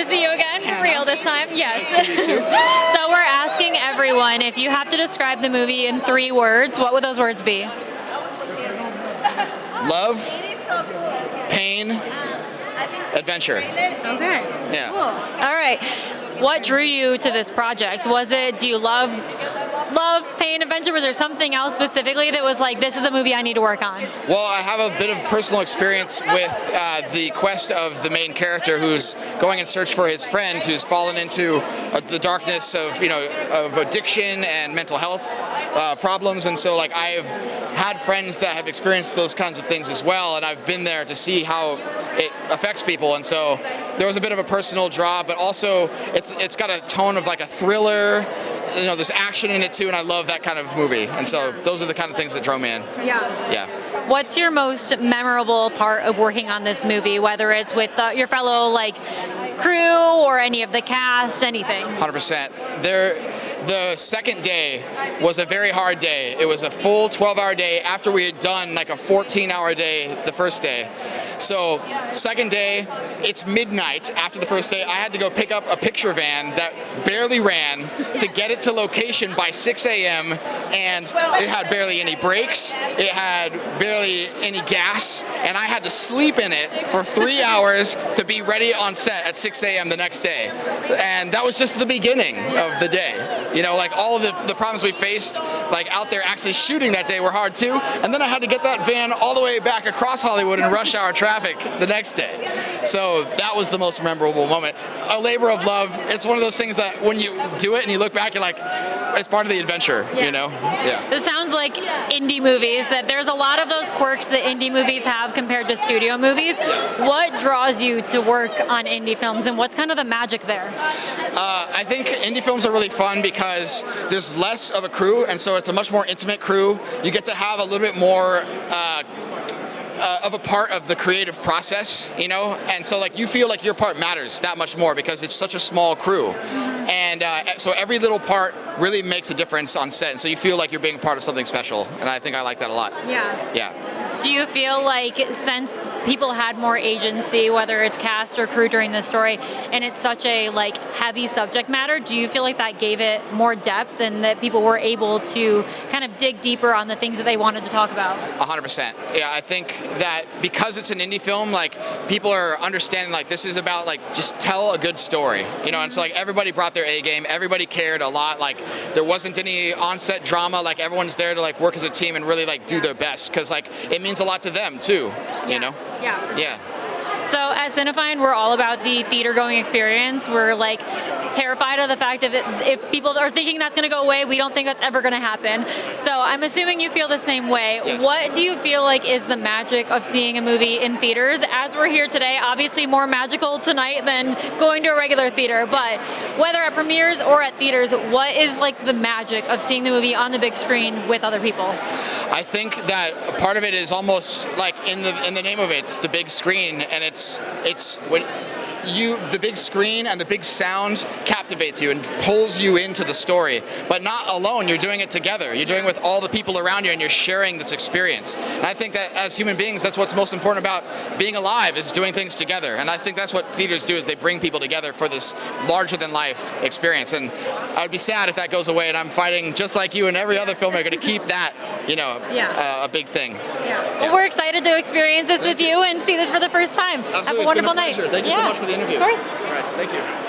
to see you again, for real this time. Yes. Nice to meet you. So we're asking everyone, if you have to describe the movie in 3 words, what would those words be? Love, pain, adventure. Okay. Yeah. Cool. All right. What drew you to this project? Was it, do you love, pain, adventure? Was there something else specifically that was like, this is a movie I need to work on? Well, I have a bit of personal experience with the quest of the main character who's going in search for his friend who's fallen into the darkness of, of addiction and mental health problems. And so, like, I've had friends that have experienced those kinds of things as well, and I've been there to see how it affects people. And so there was a bit of a personal draw, but also it's got a tone of like a thriller. There's action in it too, and I love that kind of movie. And so those are the kind of things that drove me in. Yeah. What's your most memorable part of working on this movie, whether it's with your fellow crew or any of the cast, anything? 100%. The second day was a very hard day. It was a full 12-hour day after we had done like a 14-hour day the first day. So second day, it's midnight after the first day. I had to go pick up a picture van that barely ran to get it to location by 6 a.m. and it had barely any brakes. It had barely any gas, and I had to sleep in it for 3 hours to be ready on set at 6 a.m. the next day. And that was just the beginning of the day. All of the problems we faced, out there actually shooting that day were hard too. And then I had to get that van all the way back across Hollywood in rush hour traffic the next day. So that was the most memorable moment. A labor of love. It's one of those things that when you do it and you look back, you're like, it's part of the adventure, Yeah. This sounds like indie movies, that there's a lot of those quirks that indie movies have compared to studio movies. What draws you to work on indie films, and what's kind of the magic there? I think indie films are really fun because there's less of a crew, and so it's a much more intimate crew. You get to have a little bit more of a part of the creative process, and so you feel like your part matters that much more because it's such a small crew, and so every little part really makes a difference on set, and so you feel like you're being part of something special, and I think I like that a lot. Yeah. Do you feel like since people had more agency, whether it's cast or crew during the story, and it's such a heavy subject matter, do you feel like that gave it more depth and that people were able to kind of dig deeper on the things that they wanted to talk about? 100%. Yeah, I think that because it's an indie film, people are understanding this is about just tell a good story, and so everybody brought their A game, everybody cared a lot, there wasn't any on-set drama, everyone's there to work as a team and really do their best because it means a lot to them too, Yeah. So at Cinefine, we're all about the theater-going experience. We're terrified of the fact that if people are thinking that's going to go away, we don't think that's ever going to happen. So I'm assuming you feel the same way. Yes. What do you feel like is the magic of seeing a movie in theaters? As we're here today, obviously more magical tonight than going to a regular theater, but whether at premieres or at theaters, what is the magic of seeing the movie on the big screen with other people? I think that part of it is almost in the name of it, it's the big screen, and it's when the big screen and the big sound captivates you and pulls you into the story, but not alone. You're doing it together. You're doing it with all the people around you, and you're sharing this experience. And I think that as human beings, that's what's most important about being alive, is doing things together. And I think that's what theaters do, is they bring people together for this larger-than-life experience. And I would be sad if that goes away, and I'm fighting, just like you and every other filmmaker, to keep that, a big thing. Well, we're excited to experience this with you and see this for the first time. Absolutely. Have a wonderful night. Thank you so much for the interview. Of course. All right. Thank you.